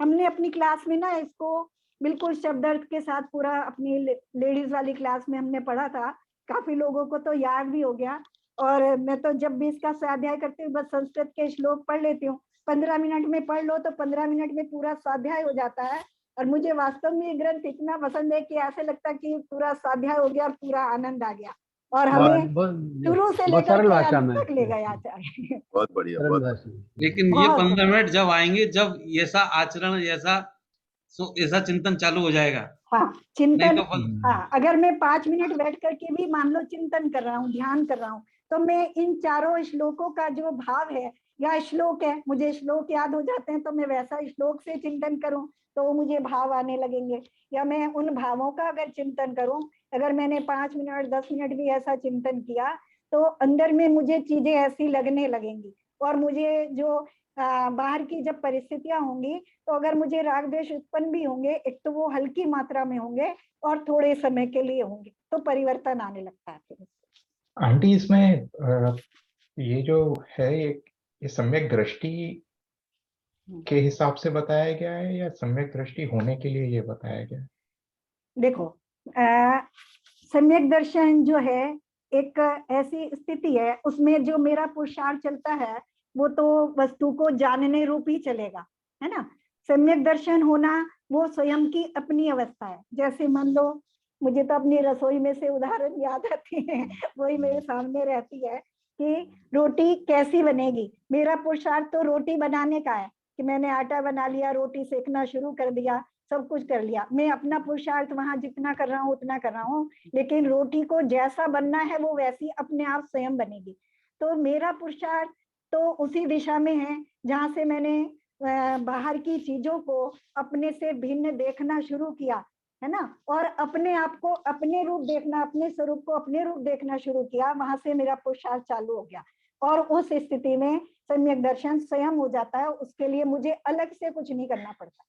हमने अपनी क्लास में ना इसको बिल्कुल शब्दार्थ के साथ पूरा अपनी लेडीज वाली क्लास में हमने पढ़ा था, काफी लोगों को तो याद भी हो गया। और मैं तो जब भी इसका स्वाध्याय करती हूँ बस संस्कृत के श्लोक पढ़ लेती हूँ, 15 मिनट में पढ़ लो तो 15 मिनट में पूरा स्वाध्याय हो जाता है। और मुझे वास्तव में ये ग्रंथ इतना पसंद है कि ऐसे लगता है कि पूरा स्वाध्याय हो गया और पूरा आनंद आ गया, और हमें शुरू से बहुत लेकर सरल के भाषा अंत में, तक ले गया आचार्य। बहुत बढ़िया, सरल बहुत भाषा में। लेकिन ये बहुत 15 मिनट जब आएंगे जब ऐसा आचरण, ऐसा चिंतन चालू हो जाएगा। हाँ नहीं चिंतन, तो बस हाँ अगर मैं 5 मिनट बैठ करके भी मान लो चिंतन कर रहा हूँ, ध्यान कर रहा हूँ, तो मैं इन चारों श्लोकों का जो भाव है या श्लोक है, मुझे श्लोक याद हो जाते हैं तो मैं वैसा श्लोक से चिंतन करूं तो मुझे भाव आने लगेंगे। या मैं उन भावों का अगर चिंतन करूं, अगर मैंने 5 मिनट 10 मिनट भी ऐसा चिंतन किया तो अंदर में मुझे चीजें ऐसी लगने लगेंगी। और मुझे जो बाहर की जब परिस्थितियां होंगी तो अगर मुझे राग द्वेष उत्पन्न भी होंगे, एक तो वो हल्की मात्रा में होंगे और थोड़े समय के लिए होंगे, तो परिवर्तन आने लगता है फिर। आंटी इसमें ये जो है ये सम्यक दृष्टि के हिसाब से बताया गया है या सम्यक दृष्टि होने के लिए ये बताया गया है? देखो सम्यक दर्शन जो है एक ऐसी स्थिति है, उसमें जो मेरा पुरुषार्थ चलता है वो तो वस्तु को जानने रूप ही चलेगा, है ना। सम्यक दर्शन होना वो स्वयं की अपनी अवस्था है। जैसे मान लो मुझे तो अपनी रसोई में से उदाहरण याद आती है, वही मेरे सामने रहती है कि रोटी कैसी बनेगी। मेरा पुरुषार्थ तो रोटी बनाने का है कि मैंने आटा बना लिया, रोटी सेकना शुरू कर दिया, सब कुछ कर लिया। मैं अपना पुरुषार्थ वहां जितना कर रहा हूँ उतना कर रहा हूँ, लेकिन रोटी को जैसा बनना है वो वैसी अपने आप स्वयं बनेगी। तो मेरा पुरुषार्थ तो उसी दिशा में है जहां से मैंने बाहर की चीजों को अपने से भिन्न देखना शुरू किया, है ना, और अपने आप को अपने रूप देखना, अपने स्वरूप को अपने रूप देखना शुरू किया, वहां से मेरा पुरुषार्थ चालू हो गया। और उस स्थिति में सम्यक दर्शन स्वयं हो जाता है, उसके लिए मुझे अलग से कुछ नहीं करना पड़ता।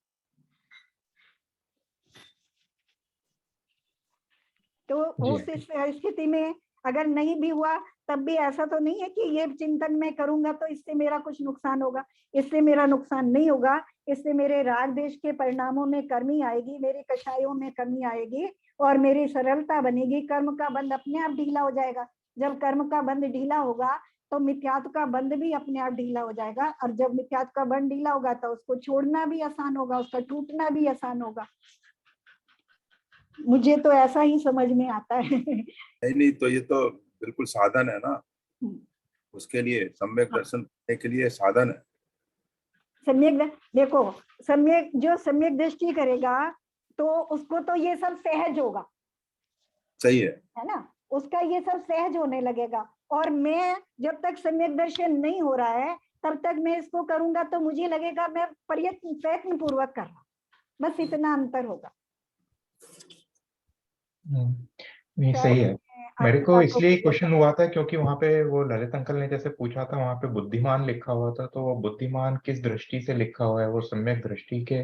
तो उस स्थिति में अगर नहीं भी हुआ तब भी ऐसा तो नहीं है कि ये चिंतन मैं करूंगा तो इससे मेरा कुछ नुकसान होगा, इससे मेरा नुकसान नहीं होगा। इससे मेरे राग देश के परिणामों में कमी आएगी, मेरी कषायों में कमी आएगी और मेरी सरलता बनेगी। कर्म का बंध अपने आप ढीला हो जाएगा। जब कर्म का बंध ढीला होगा तो मिथ्यात्व का बंध भी अपने आप ढीला हो जाएगा, और जब मिथ्यात्व का बंध ढीला होगा तो उसको छोड़ना भी आसान होगा, उसका टूटना भी आसान होगा। मुझे तो ऐसा ही समझ में आता है। नहीं तो ये तो बिल्कुल साधन है ना, उसके लिए सम्यक दर्शन करने के लिए साधन है। सम्यक देखो, सम्यक जो सम्यक दृष्टि करेगा तो उसको तो ये सब सहज होगा, सही है ना, उसका ये सब सहज होने लगेगा। और मैं जब तक सम्यक दर्शन नहीं हो रहा है तब तक मैं इसको करूंगा तो मुझे लगेगा मैं प्रयत्न पूर्वक कर रहा हूँ, बस इतना अंतर होगा। नहीं सही है। मेरे को इसलिए क्वेश्चन हुआ था क्योंकि वहां पे वो ललित अंकल ने जैसे पूछा था, वहां पे बुद्धिमान लिखा हुआ था, तो वो बुद्धिमान किस दृष्टि से लिखा हुआ है? वो सम्यक दृष्टि के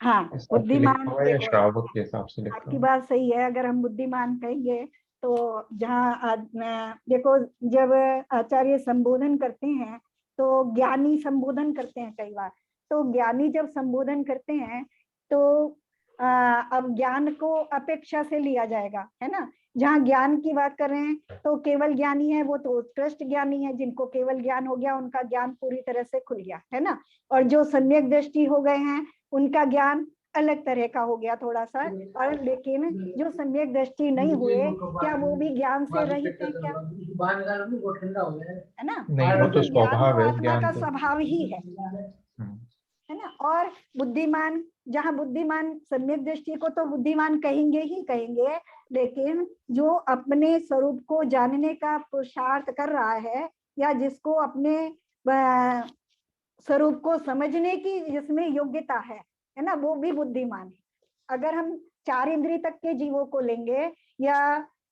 हाँ, हिसाब से बुद्धिमान लिखा हुआ है या देखो, श्रावक के हिसाब से लिखा आपकी हुआ है? बात सही है। अगर हम बुद्धिमान कहेंगे तो जहाँ देखो, जब आचार्य संबोधन करते हैं तो ज्ञानी संबोधन करते हैं कई बार। तो ज्ञानी जब संबोधन करते हैं तो अब ज्ञान को अपेक्षा से लिया जाएगा, है ना। जहाँ ज्ञान की बात कर रहे हैं तो केवल ज्ञानी है वो तो उत्कृष्ट ज्ञानी है, जिनको केवल ज्ञान हो गया, उनका ज्ञान पूरी तरह से खुल गया, है ना। और जो सम्यक दृष्टि हो गए हैं उनका ज्ञान अलग तरह का हो गया थोड़ा सा। और लेकिन जो सम्यक दृष्टि नहीं हुए, क्या वो भी ज्ञान से रहित है क्या? है ना, नहीं, वो तो ज्ञान स्वभाव तो है, आत्मा ज्ञान का तो स्वभाव ही है ना। और बुद्धिमान, जहाँ बुद्धिमान सम्यक दृष्टि को तो बुद्धिमान कहेंगे ही कहेंगे, लेकिन जो अपने स्वरूप को जानने का पुरुषार्थ कर रहा है या जिसको अपने स्वरूप को समझने की जिसमें योग्यता है ना, वो भी बुद्धिमान है। अगर हम 4 इंद्रिय तक के जीवों को लेंगे या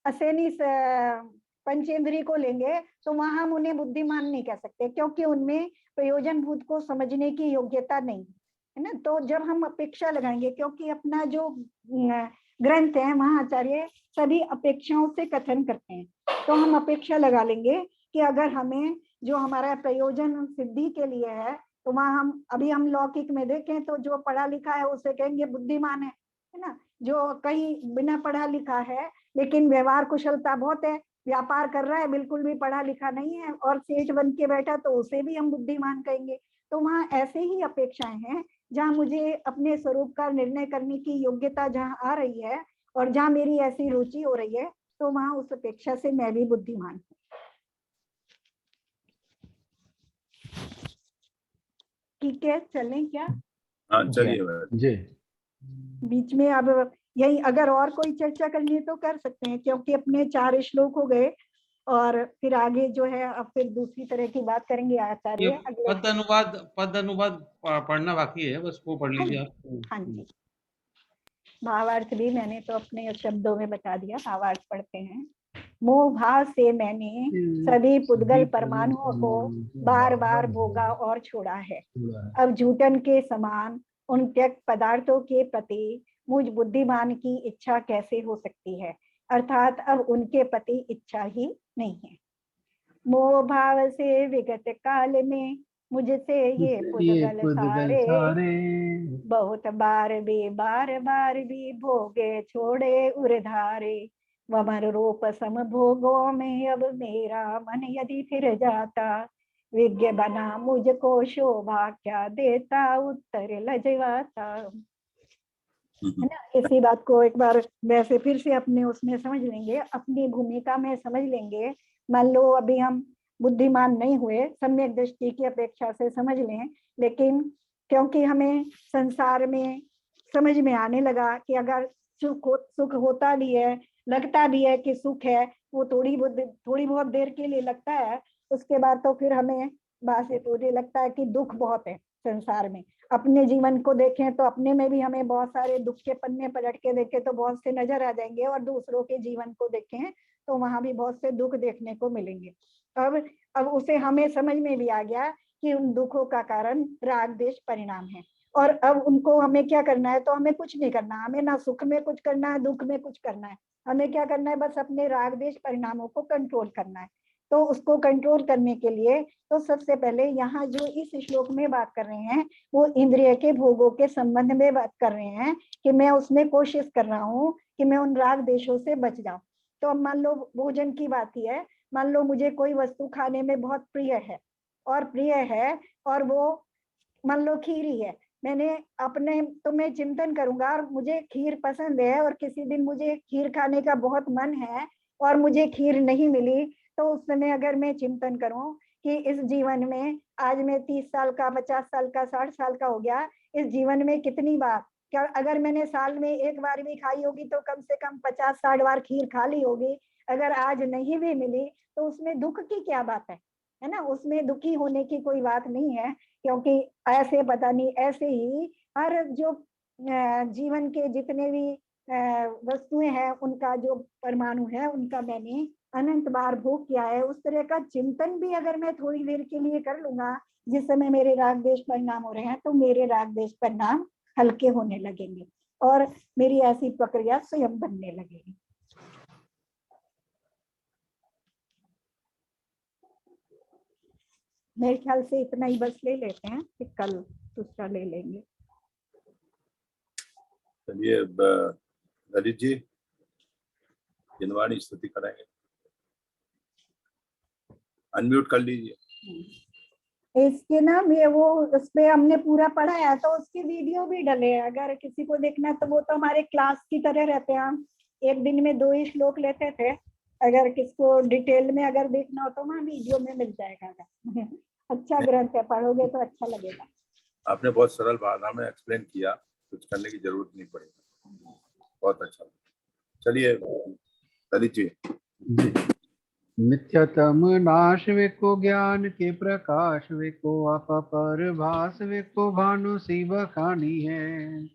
असेनी पंचेंद्रिय को लेंगे तो वहां हम उन्हें बुद्धिमान नहीं कह सकते, क्योंकि उनमें प्रयोजन भूत को समझने की योग्यता नहीं, है ना। तो जब हम अपेक्षा लगाएंगे, क्योंकि अपना जो ग्रंथ है वहाँ आचार्य सभी अपेक्षाओं से कथन करते हैं, तो हम अपेक्षा लगा लेंगे कि अगर हमें जो हमारा प्रयोजन सिद्धि के लिए है, तो वहाँ हम लौकिक में देखें तो जो पढ़ा लिखा है उसे कहेंगे बुद्धिमान है ना। जो कहीं बिना पढ़ा लिखा है लेकिन व्यवहार कुशलता बहुत है, व्यापार कर रहा है, बिल्कुल भी पढ़ा लिखा नहीं है और सेठ बन के बैठा, तो उसे भी हम बुद्धिमान कहेंगे। तो वहाँ ऐसे ही अपेक्षाएं हैं जहाँ मुझे अपने स्वरूप का निर्णय करने की योग्यता जहाँ आ रही है और जहाँ मेरी ऐसी रुचि हो रही है, तो वहाँ उस अपेक्षा से मैं भी बुद्धिमान हूँ। ठीक है, चलें क्या? हाँ चलिए जी। बीच में अब यही अगर और कोई चर्चा करनी है तो कर सकते हैं, क्योंकि अपने 4 श्लोक हो गए और फिर आगे जो है अब फिर दूसरी तरह की बात करेंगे ये आचार्य अगले। पद अनुवाद पढ़ना बाकी है, बस वो पढ़ लीजिए आप। हाँ जी, भावार्थ भी मैंने तो अपने शब्दों में बता दिया, भावार्थ पढ़ते हैं। मोह भाव से मैंने सभी पुद्गल परमाणुओं को बार बार भोगा और छोड़ा है। अब झूठन के समान उन त्यक्त पदार्थों के प्रति मुझ बुद्धिमान की इच्छा कैसे हो सकती है, अर्थात अब उनके प्रति इच्छा ही नहीं है। मोह भाव से विगत काल में मुझसे ये पुद्गल सारे बहुत बार भी भोगे छोड़े उर्धारे। वमन रूप सम भोगों में अब मेरा मन यदि फिर जाता, विज्ञ बना मुझको शोभा क्या देता उत्तर लजवाता। है ना, इसी बात को एक बार वैसे फिर से अपने उसमें समझ लेंगे, अपनी भूमिका में समझ लेंगे। मान लो अभी हम बुद्धिमान नहीं हुए, सम्यक दृष्टि की अपेक्षा से समझ लें, लेकिन क्योंकि हमें संसार में समझ में आने लगा कि अगर सुख होता भी है, लगता भी है कि सुख है, वो थोड़ी बहुत देर के लिए लगता है, उसके बाद तो फिर हमें बात मुझे लगता है कि दुख बहुत है संसार में। अपने जीवन को देखें तो अपने में भी हमें बहुत सारे दुख के पन्ने पलट के देखें तो बहुत से नजर आ जाएंगे, और दूसरों के जीवन को देखें तो वहां भी बहुत से दुख देखने को मिलेंगे। अब उसे हमें समझ में भी आ गया कि उन दुखों का कारण राग द्वेष परिणाम है, और अब उनको हमें क्या करना है, तो हमें कुछ नहीं करना, हमें ना सुख में कुछ करना है, दुख में कुछ करना है, हमें क्या करना है, बस अपने राग द्वेष परिणामों को कंट्रोल करना है। तो उसको कंट्रोल करने के लिए तो सबसे पहले यहाँ जो इस श्लोक में बात कर रहे हैं वो इंद्रिय के भोगों के संबंध में बात कर रहे हैं कि मैं उसमें कोशिश कर रहा हूँ कि मैं उन राग देशों से बच जाऊं। तो अब मान लो भोजन की बात ही है, मान लो मुझे कोई वस्तु खाने में बहुत प्रिय है और वो मान लो खीर है, मैंने अपने तो मैं चिंतन करूंगा और मुझे खीर पसंद है और किसी दिन मुझे खीर खाने का बहुत मन है और मुझे खीर नहीं मिली, तो उस समय अगर मैं चिंतन करूं कि इस जीवन में आज मैं 30 साल का, 50 साल का, 60 साल का हो गया, इस जीवन में कितनी बार, क्या अगर मैंने साल में एक बार भी खाई होगी तो कम से कम 50-60 बार खीर खा ली होगी, अगर आज नहीं भी मिली तो उसमें दुख की क्या बात है ना, उसमें दुखी होने की कोई बात नहीं है, क्योंकि ऐसे पता नहीं ऐसे ही हर जो जीवन के जितने भी वस्तुएं हैं उनका जो परमाणु है उनका मैंने अनंत बार भोग किया है। उस तरह का चिंतन भी अगर मैं थोड़ी देर के लिए कर लूंगा जिस समय मेरे राग द्वेष परिणाम हो रहे हैं, तो मेरे राग द्वेष परिणाम हल्के होने लगेंगे और मेरी ऐसी प्रक्रिया स्वयं बनने लगेगी। मेरे ख्याल से इतना ही बस ले लेते हैं, फिर कल दूसरा ले लेंगे। चलिए ललित जी जिनवाणी स्तुति कराएंगे, अनम्यूट कर लीजिए। इसके ना ये वो उसपे हमने पूरा पढ़ा है तो उसके वीडियो भी डले हैं, अगर किसी को देखना तो वो तो हमारे क्लास की तरह रहते हैं, हम एक दिन में 2 ही श्लोक लेते थे, अगर किसको डिटेल में अगर देखना हो तो वहाँ वीडियो में मिल जाएगा। अच्छा ग्रंथ है, पढ़ोगे तो अच्छा लगेगा। आपने बहुत सरल भाषा में एक्सप्लेन किया, कुछ करने की जरूरत नहीं पड़ी, बहुत अच्छा। चलिए ललित जी। मिथ्यातम नाश वेको ज्ञान के प्रकाश वेको अपर भास वेको भानु सी बखानी है।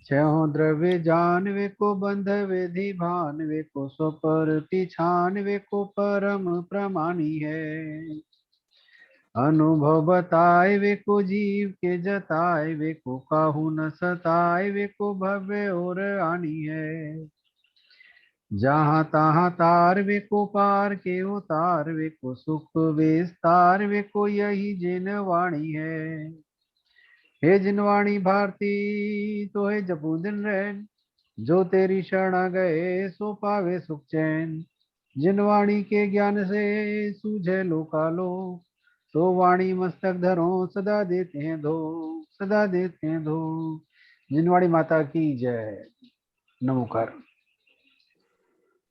छहों द्रव्य जान वेको बंध विधि भान वेको स्वपर पिछान वेको परम प्रमाणी है। अनुभव बताए वे को जीव के जताए वे को काहू न सताए वे को भव्य और आनी है। जहाँ तहाँ तार वे को पार के उतार वे को सुख विस्तार वे को यही जिन वाणी है। हे जिनवाणी भारती तो है जपू दिन रैन, जो तेरी शरण गए सो पावे सुख चैन। जिनवाणी के ज्ञान से सूझे लोकालो, तो वाणी मस्तक धरो सदा देते हैं धो, सदा देते हैं धो। जिनवाणी माता की जय। नमोकार।